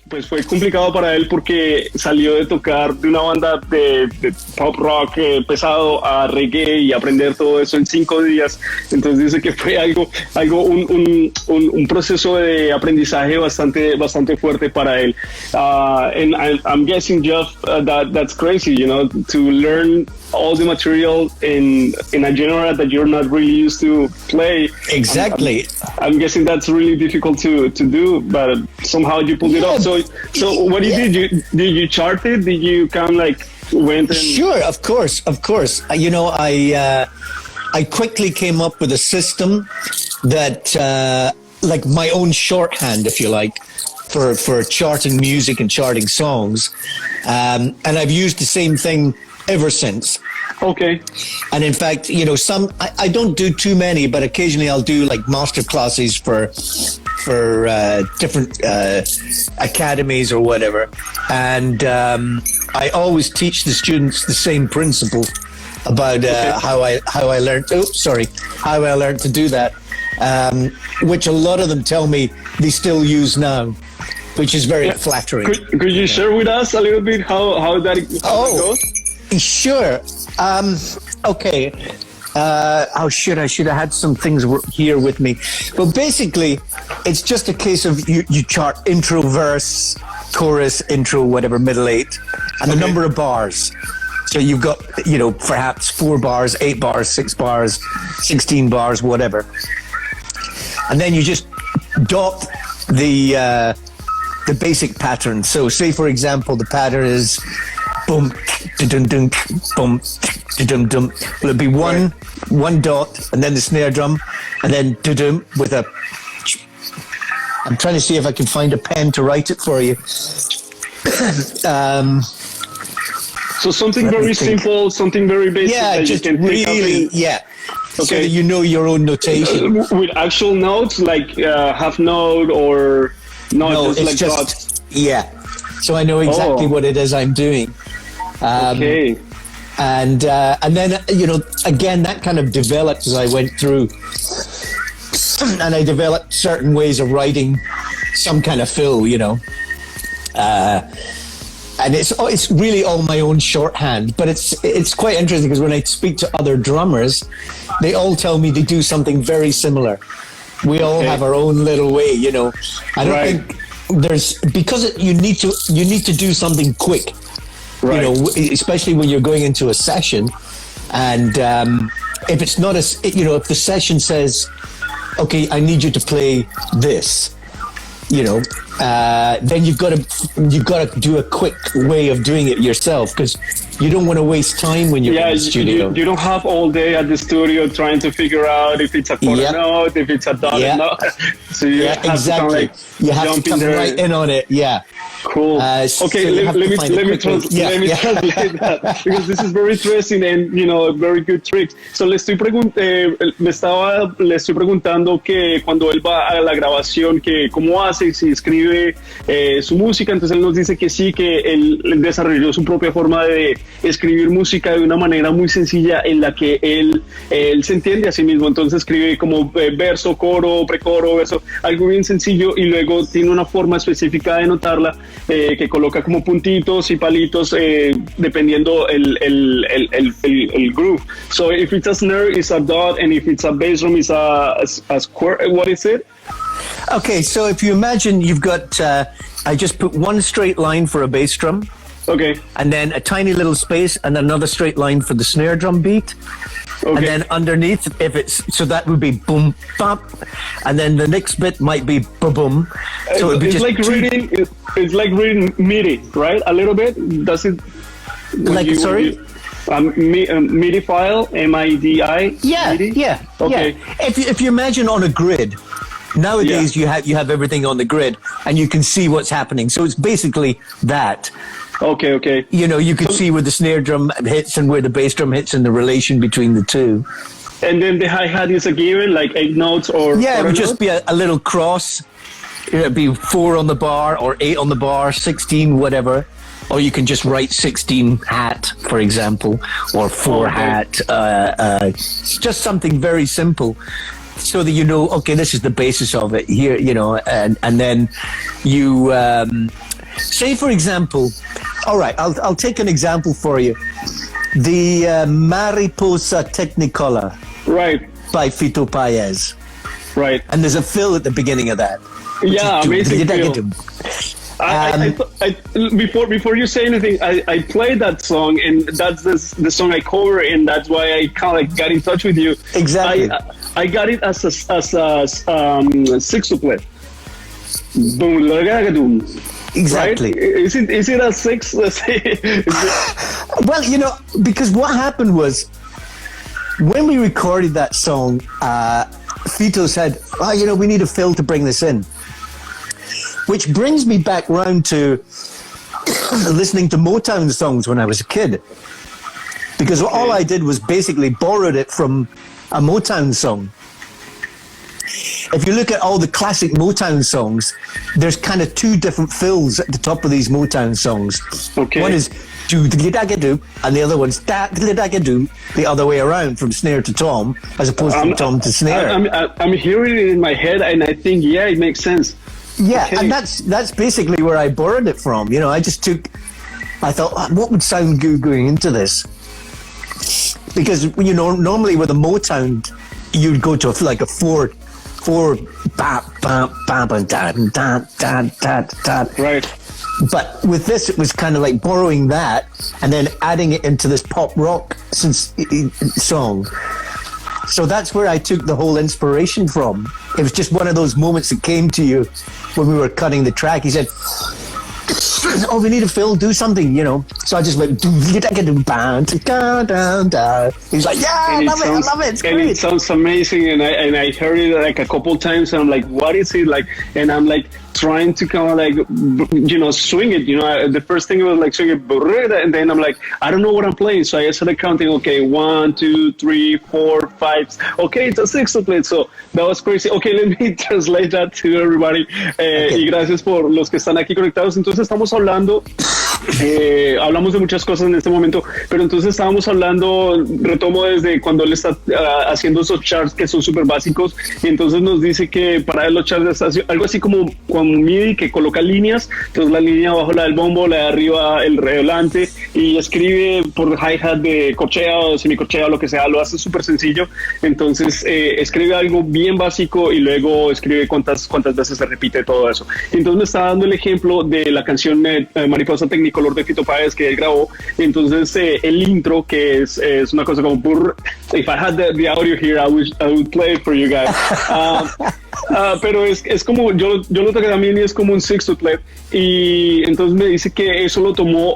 pues fue complicado para él porque salió de tocar de una banda de pop rock pesado a reggae y aprender todo eso en 5 días. Entonces dice que fue un proceso de aprendizaje bastante fuerte para él. And I'm guessing, Jeff, that's crazy, to learn all the material in a genre that you're not really used to play. Exactly. I'm guessing that's really difficult to do, but somehow you pulled it off. So what did you chart it? Did you kind of like went and... Sure, of course. I quickly came up with a system that like my own shorthand, if you like, for charting music and charting songs, and I've used the same thing ever since. Okay. And in fact, I don't do too many, but occasionally I'll do like master classes for different academies or whatever. And I always teach the students the same principle about how I learned. How I learned to do that, which a lot of them tell me they still use now, which is very flattering. Could you share with us a little bit how that goes? Sure. Okay. I should have had some things here with me. But basically, it's just a case of you chart intro, verse, chorus, intro, whatever, middle eight, and the number of bars. So you've got, perhaps 4 bars, 8 bars, 6 bars, 16 bars, whatever. And then you just dot the basic pattern. So say, for example, the pattern is boom, dum dum, boom, dum dum. Well, it'd be one dot, and then the snare drum, and then dum with a. I'm trying to see if I can find a pen to write it for you. So something very simple, something very basic. Yeah, that just you can really, yeah. Okay. So that you know your own notation. With actual notes, like half note or no, it's like just dots. Yeah. So I know exactly what it is I'm doing. Okay. And then, again, that kind of developed as I went through. And I developed certain ways of writing some kind of fill, and it's really all my own shorthand. But it's quite interesting because when I speak to other drummers, they all tell me they do something very similar. We all have our own little way, I don't think you need to do something quick. Right. Especially when you're going into a session, and if it's not if the session says, okay, I need you to play this, then you've got to do a quick way of doing it yourself, because you don't want to waste time when you're in the studio. You don't have all day at the studio trying to figure out if it's a quarter note, if it's a dotted note. So you have exactly. to you have to come right in on it. Yeah. Cool. Okay, so let me translate that, because this is very interesting and a very good trick. So le estoy preguntando que cuando él va a la grabación, que cómo hace, si escribe su música. Entonces él nos dice que sí, que él desarrolló su propia forma de escribir música de una manera muy sencilla en la que él se entiende a sí mismo. Entonces escribe como verso, coro, precoro, verso, algo bien sencillo, y luego tiene una forma específica de notarla, que coloca como puntitos y palitos dependiendo el groove. So if it's a snare, it's a dot, and if it's a bass drum, it's a square. What is it? Okay, so if you imagine you've got, I just put one straight line for a bass drum. Okay. And then a tiny little space and another straight line for the snare drum beat. Okay. And then underneath, so that would be boom, bop, and then the next bit might be boom, boom. So it'd be it's like reading MIDI, right? A little bit. Does it? Sorry. MIDI file, MIDI. Yeah, MIDI? yeah. Okay. Yeah. If you imagine on a grid. Nowadays, you have everything on the grid, and you can see what's happening. So it's basically that. Okay. You can see where the snare drum hits and where the bass drum hits, and the relation between the two. And then the hi-hat is a given, like 8 notes or... Yeah, it would just be a little cross. It'd be 4 on the bar, or 8 on the bar, 16, whatever. Or you can just write 16 hat, for example, or 4 hat. Just something very simple, so that okay, this is the basis of it here, and then you say for example, all right, I'll take an example for you. The Mariposa Technicolor, Right. by Fito Paez. Right. And there's a fill at the beginning of that. Yeah, amazing fill. Before you say anything, I played that song, and that's the song I cover, and that's why I kind of like got in touch with you. Exactly. I got it as a sextuplet. Boom, doom. Exactly. Right? Is it a six? Let's say. Well, you know, because what happened was when we recorded that song, Fito said, "Oh, you know, we need a fill to bring this in." Which brings me back round to listening to Motown songs when I was a kid. Because all I did was basically borrowed it from a Motown song. If you look at all the classic Motown songs, there's kind of two different fills at the top of these Motown songs. Okay. One is do-diddly-dagga-doo, and the other one's da-diddly-dagga-doo, the other way around, from snare to tom, as opposed to tom to snare. I'm hearing it in my head, and I think, yeah, it makes sense. Yeah, okay. And that's basically where I borrowed it from. You know, I thought, what would sound good going into this? Because, you know, normally with a Motown, you'd go to like a four bap bap bap and da da da da da. Right. But with this, it was kind of like borrowing that and then adding it into this pop rock song. So that's where I took the whole inspiration from. It was just one of those moments that came to you when we were cutting the track. He said, "Oh, we need a fill, do something, you know." So I just went, he's like, "Yeah, I love it, it's great." And it sounds amazing, and I heard it like a couple times, and I'm like, what is it like? And I'm like trying to kind of like, you know, swing it. You know, the first thing was like swing it, and then I'm like, I don't know what I'm playing. So I started counting, okay, 1, 2, 3, 4, 5. Okay, it's a sextuplet. So that was crazy. Okay, let me translate that to everybody. Y gracias por los que están aquí conectados. Entonces estamos hablando, hablamos de muchas cosas en este momento, pero entonces estábamos hablando, retomo desde cuando él está haciendo esos charts que son súper básicos, y entonces nos dice que para él los charts es algo así como MIDI, que coloca líneas, entonces la línea abajo la del bombo, la de arriba el redoblante, y escribe por hi-hat de corchea o semicorchea o lo que sea, lo hace súper sencillo. Entonces escribe algo bien básico y luego escribe cuántas veces se repite todo eso. Y entonces me está dando el ejemplo de la canción Mariposa Technicolor de Fito Páez que él grabó. Entonces el intro, que es una cosa como burr. If I had the audio here, I would play it for you guys. Pero es como, yo lo toqué también y es como un sextuplet, y entonces me dice que eso lo tomó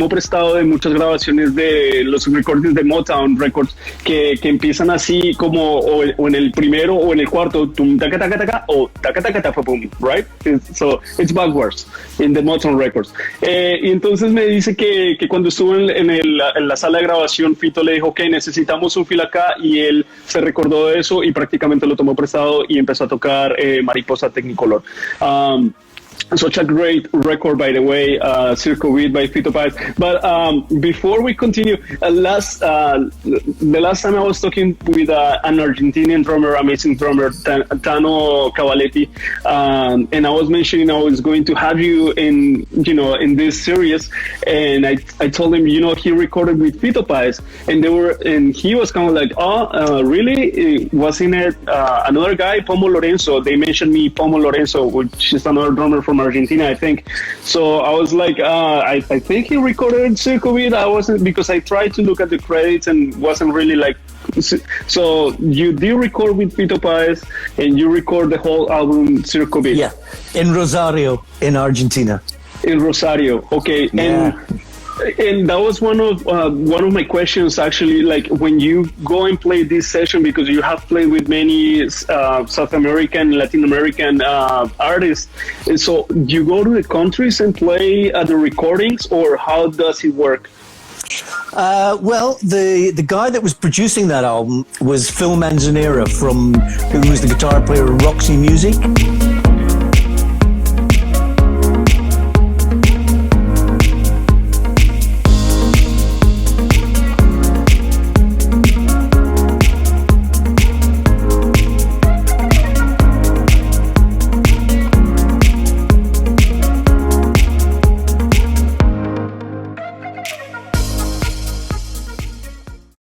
prestado de muchas grabaciones de los recordings de Motown Records que empiezan así como o en el primero o en el cuarto, tum taca taca taca o taca taca taca pum, right? So it's backwards in the Motown Records. Y entonces me dice que cuando estuvo en la sala de grabación, Fito le dijo que necesitamos un fil acá, y él se recordó de eso y prácticamente lo tomó prestado y empezó a tocar Mariposa Technicolor. Such a great record, by the way, Circo Beat by Fito Páez. But before we continue, the last time I was talking with an Argentinian drummer, amazing drummer, Tano Cavaletti, and I was mentioning I was going to have you in this series, and I told him, he recorded with Fito Páez, and he was kind of like, really? Wasn't it another guy, Pomo Lorenzo? They mentioned me, Pomo Lorenzo, which is another drummer from Argentina, I think. So I was like, I think he recorded Circo Beat. I wasn't, because I tried to look at the credits and wasn't really like. So you did record with Fito Páez, and you record the whole album Circo Beat. Yeah, in Rosario, in Argentina. In Rosario, okay. Yeah. And that was one of my questions, actually, like when you go and play this session, because you have played with many South American, Latin American artists. And so do you go to the countries and play at the recordings, or how does it work? Well, the guy that was producing that album was Phil Manzanera, who was the guitar player in Roxy Music.